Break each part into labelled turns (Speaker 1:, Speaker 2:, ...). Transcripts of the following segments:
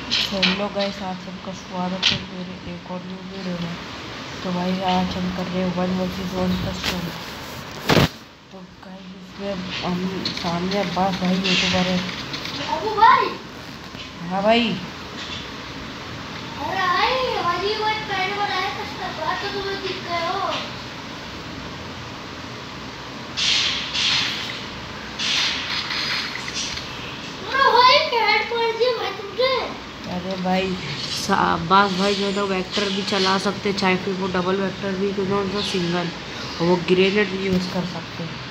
Speaker 1: Hello guys, आप सबका स्वागत है मेरे एक और न्यू वीडियो में। तो भाई आज हम कर रहे हैं 1 vs 1 का स्टोरी। तो गाइस इसमें हम सामने अब्बास भाई यूट्यूबर है।
Speaker 2: अबू भाई।
Speaker 1: हाँ भाई।
Speaker 2: अरे भाई हमारी वो पैर बनाया कष्ट बात तो तुम्हें दिख गए हो। अरे भाई कैट मार दिया भाई तुमने।
Speaker 1: अरे भाई अब्बास भाई जो है ना वेक्टर भी चला सकते, चाहे फिर वो डबल वेक्टर भी, क्योंकि तो सिंगल, और वो ग्रेनेड भी यूज़ कर सकते हैं।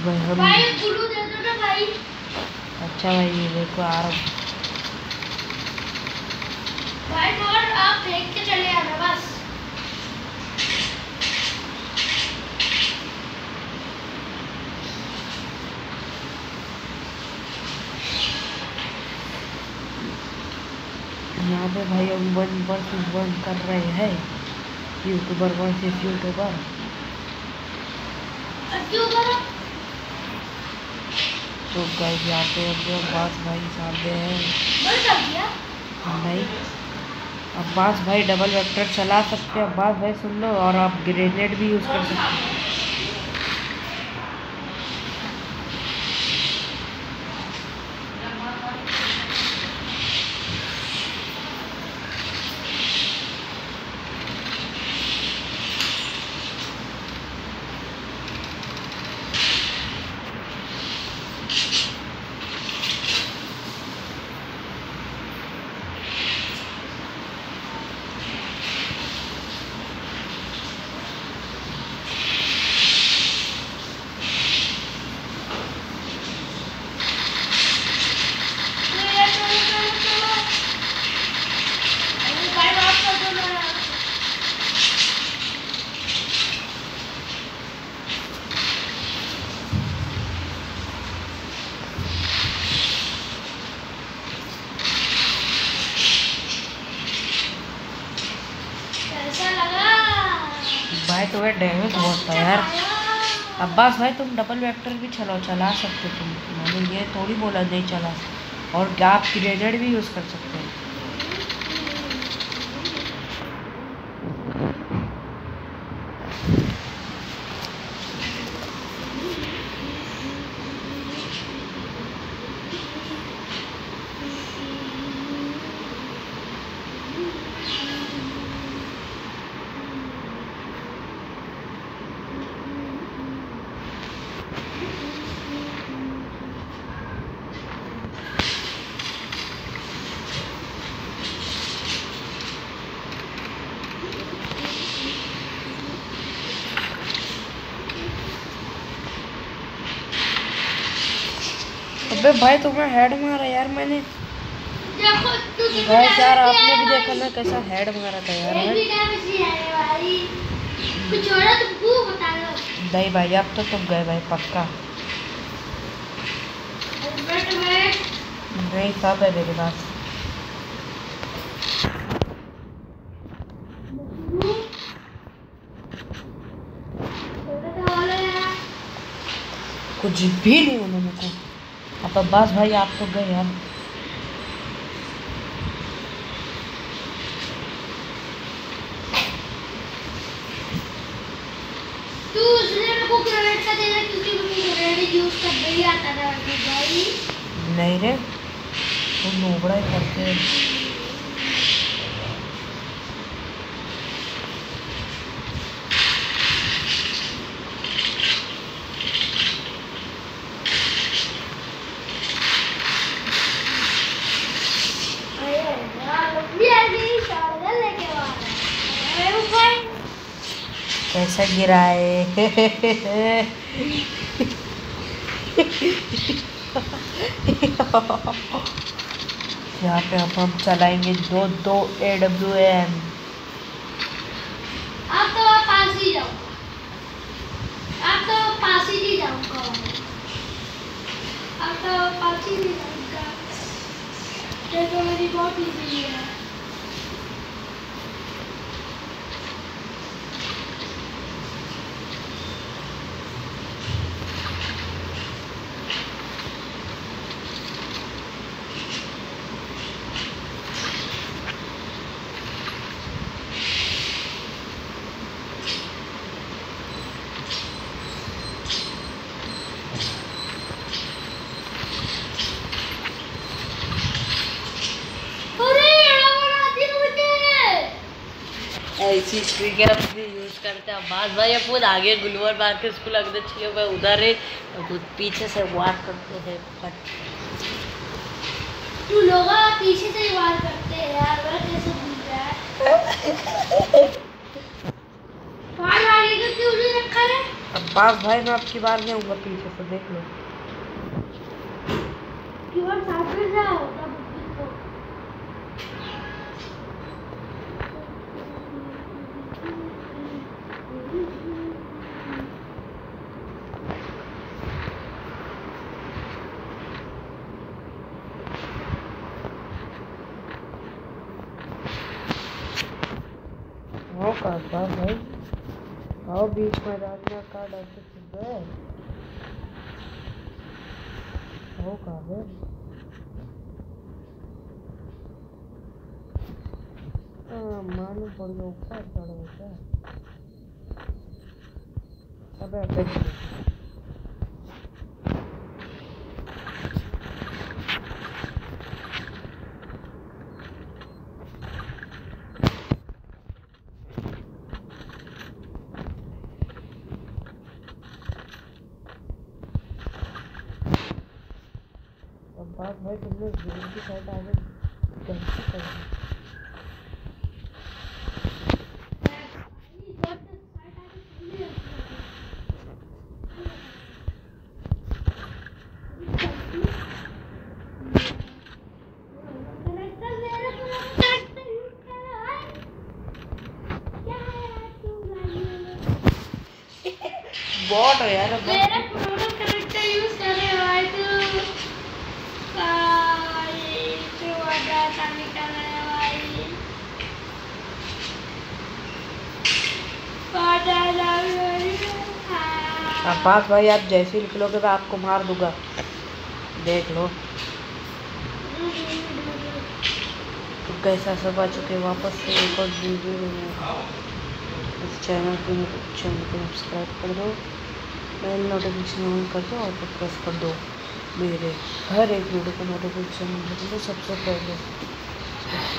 Speaker 1: भाई हम
Speaker 2: गुरु दे दो ना भाई।
Speaker 1: अच्छा भाई, ये देखो आ रहा हूँ।
Speaker 2: भाई और आप देख के चले आना बस।
Speaker 1: यहाँ पे भाई हम 1 vs 1 कर रहे हैं, यूट्यूबर वर्सेस यूट्यूबर। तो गाइस यहाँ पे अब्बास भाई सामने हैं। नहीं, अब्बास भाई डबल वेक्टर चला सकते हैं। अब्बास भाई सुन लो, और आप ग्रेनेड भी यूज़ कर सकते हैं। भाई तुम्हें डैमेज बहुत था यार। अब्बास भाई तुम डबल वेक्टर भी चला सकते तुम, मैंने ये थोड़ी बोला नहीं चला। और क्या आप ग्रेनेड भी यूज़ कर सकते हैं। अबे भाई तुम्हें हेड मारा यार मैंने। भाई यार आपने भी देखा ना कैसा हेड मारा था यार। नहीं भाई अब तो तुम गए भाई पक्का। नहीं सब है मेरे पास। कुछ भी नहीं उन्होंने को। अब अब्बास भाई आप तो गए यार।
Speaker 2: तू उसने मेरे को ग्रेनेड का देना क्योंकि मुझे ग्रेनेड यूज करना ही आता था भाई।
Speaker 1: नहीं रे, तुम नोबड़ा ही करते हैं। कैसा गिरा है। यहाँ पे अब हम चलाएंगे 2-2 AWM।
Speaker 2: आप तो पास ही जाओ। आप तो पास ही नहीं जाऊंगा। आप तो पास ही नहीं जाऊंगा। ये तो मेरी बहुत इजी है।
Speaker 1: ऐसी ट्रिगर अपनी यूज़ करते हैं अब्बास भाई। अपन आगे गुलवर मार के उसको लगना चाहिए मैं उधर है, तो पीछे से वार करते हैं।
Speaker 2: तू लोग पीछे से ही वार करते हैं यार, मैं कैसे भूल रहा है। वार आगे का क्यों नहीं रखा है
Speaker 1: अब्बास भाई? मैं आपकी बार नहीं आऊँगा पीछे से, देख लो।
Speaker 2: क्यों साथ में जाओ
Speaker 1: हो का भाई, आओ बीच में जाना का डर से छुप गए हो का है। मालूम पड़ गया ऊपर चढ़ो क्या? अबे बात भाई तुमने जरूर की साइड आगे गलती कर दी। बॉट हो यार,
Speaker 2: मेरा प्रोडक्ट कनेक्टर यूज कर रहे हो भाई तू।
Speaker 1: अब्बास भाई आप जैसे ही निकलोगे मैं आपको मार दूंगा, देख लो। तो कैसा सब आ चुके वापस से एक और वीडियो। इस चैनल को सब्सक्राइब कर दो, बेल नोटिफिकेशन ऑन कर दो और प्रेस कर दो। मेरे हर एक वीडियो को नोटिफिकेशन मिल दो सबसे पहले।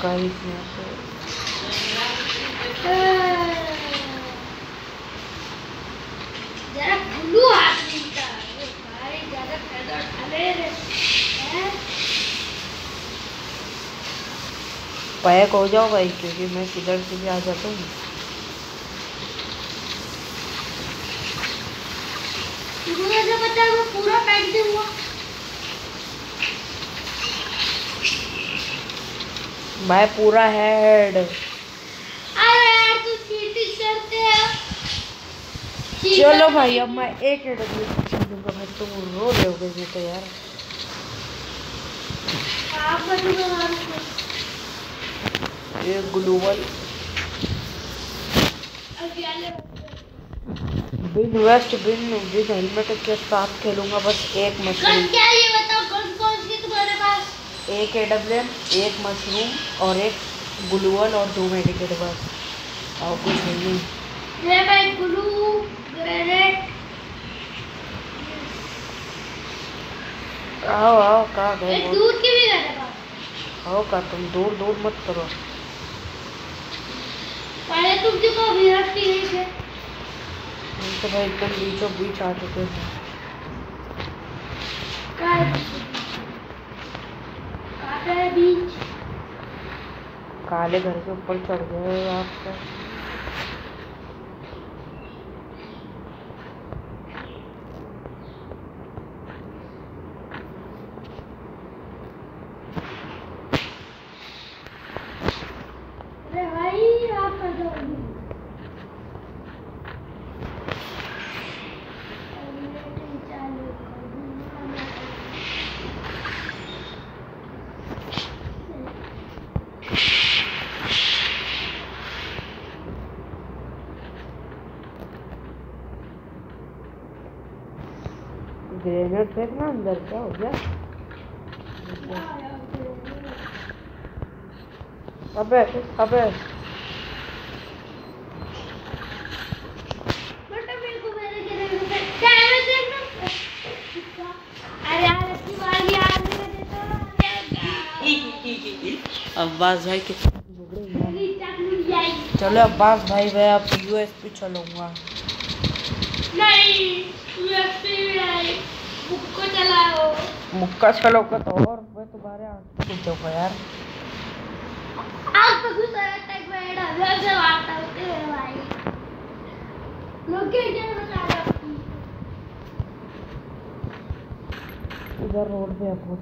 Speaker 1: गाइस यहाँ पे
Speaker 2: जरा खुलू आदमी का भाई, ज्यादा फायदा उठा ले रे हैं।
Speaker 1: पैक हो जाओ भाई, क्योंकि मैं किधर से भी आ जाता हूँ।
Speaker 2: मुझे पता है, वो पूरा पैक दूंगा।
Speaker 1: भाई पूरा हेड।
Speaker 2: अरे यार तू चीटिंग करते हो।
Speaker 1: चलो भाई अब मैं एक एडब्ल्यू दूंगा भाई, तुम रो रहे होगे मैं तो यार।
Speaker 2: आप
Speaker 1: ये global bin waste bin with helmet के साथ खेलूंगा बस। एक मशरूम,
Speaker 2: क्या ये बताओ कौन कौन सी तुम्हारे पास?
Speaker 1: एक एडब्ल्यूएम, एक मशरूम और एक ग्लूअल और 2 मेडिकेट बस, और कुछ नहीं।
Speaker 2: ये भाई ग्लू ग्रेनेड।
Speaker 1: आओ आओ कहाँ गए?
Speaker 2: एक दूर की भी है पास।
Speaker 1: आओ का तुम दूर दूर मत करो।
Speaker 2: पहले तुम क्यों को विरक्ति नहीं थे?
Speaker 1: हम तो भाई एकदम बीचों बीच आ चुके हैं।
Speaker 2: कहाँ है बीच?
Speaker 1: काले घर के ऊपर चढ़ गए आप तो।
Speaker 2: अरे भाई आप कर दो।
Speaker 1: ग्रेनेड फेंकना अंदर, क्या हो गया? अबे अबे
Speaker 2: मेरे को मेरे ग्रेनेड पे कैमरे देखना। अरे यार अच्छी बात यार मुझे देता।
Speaker 1: अब्बास भाई के चलो अब्बास भाई मैं अब यूएसपी चलूंगा।
Speaker 2: नहीं यूएसपी नहीं, मुक्को चलाओ।
Speaker 1: मुक्का चलोगा तो और मैं तुम्हारे आंख में जाऊंगा यार।
Speaker 2: आप तो गुस्सा तक बैठा वैसे बात होते हैं भाई। लोकेशन बता दो।
Speaker 1: इधर रोड पे आपको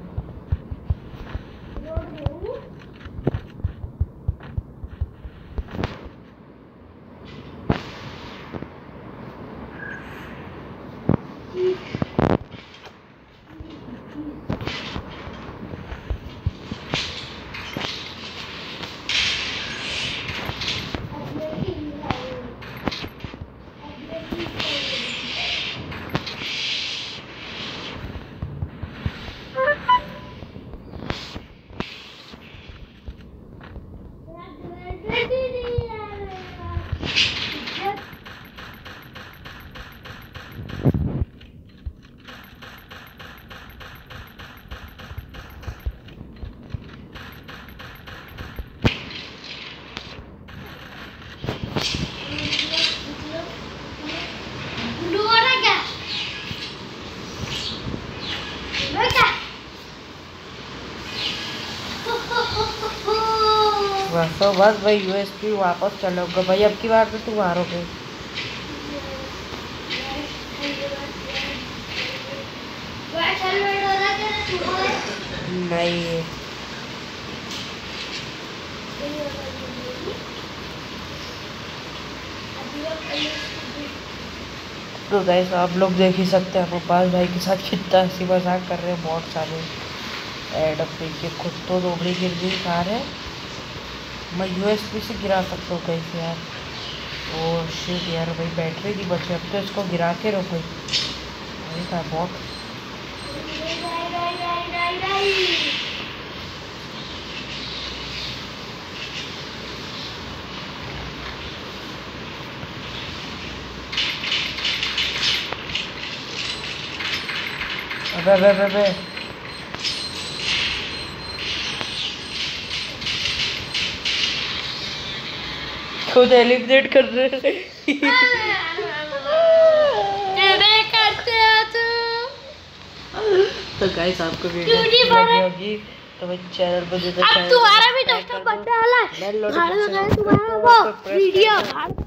Speaker 1: तो बस भाई यूएसपी वापस चलोगे भाई। अब की बार तो तुम हारोगे। नहीं तो गाइस आप लोग देख ही सकते हैं अब्बास भाई के साथ कितना हंसी मजाक कर रहे हैं। बहुत सारे ऐड के खुद तो दोबड़ी गिर गई कार है। मैं यूएसपी से गिरा सकता हूँ कैसे यार। ओ शिट यार भाई बैटरी नहीं बची। अब तो इसको गिरा के रखो भाई। बहुत अबे अबे अबे अबे खुद एलिमिनेट कर रहे तो गाइस आपको वीडियो अच्छी लगी होगी तो मैं चैनल पर
Speaker 2: अब तुम्हारा भी तो बंदा है, तुम्हारा वीडियो